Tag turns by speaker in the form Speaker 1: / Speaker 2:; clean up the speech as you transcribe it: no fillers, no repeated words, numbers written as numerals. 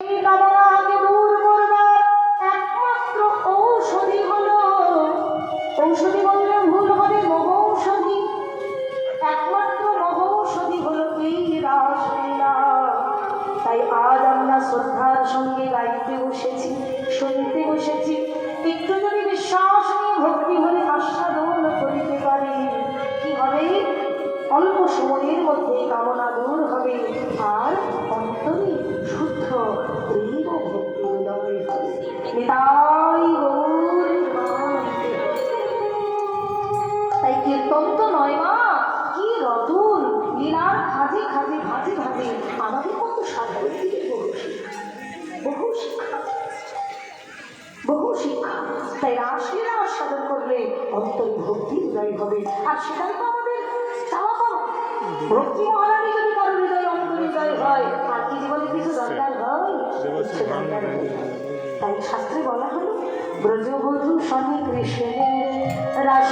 Speaker 1: কামনাকে দূর করবার একমাত্র ঔষধি হলো, ঔষধি বললে ভুল হবে, মহৌষধি, একমাত্র মহৌষধি হলো এই রাসলীলা। তাই আজ আমরা শ্রদ্ধার সঙ্গে গাইতে বসেছি, শুনতে বসেছি। একটু যদি বিশ্বাস নিয়ে ভক্তি ভরে আস্বাদন করিতে পারি, কি হবে? অল্প সময়ের মধ্যে কামনা দূর হবে, আর অন্তরে শুদ্ধ প্রেম ও ভক্তি উদয় হবে। নিতাই গৌর নিতাই। তাই কীর্তন তো নয় মা, কি রতন লীলার খাজে খাজে ভাজে ভাজে আমাদের মতো সাধারণ দিকে বহু শিক্ষা, বহু শিক্ষা। তাই রাসলীলা আস্বাদন করলে অন্তরে ভক্তি উদয় হবে, আর সেটাই তো আমাদের চাওয়া পাওয়া। ভক্তি মহারানী যদি কারো হৃদয় অন্তর হৃদয় হয়, আর কি জীবনে কিছু দরকার হয়? তাই শাস্ত্রে বলা হলো, ব্রজবধূ স্বামী কৃষ্ণের রাস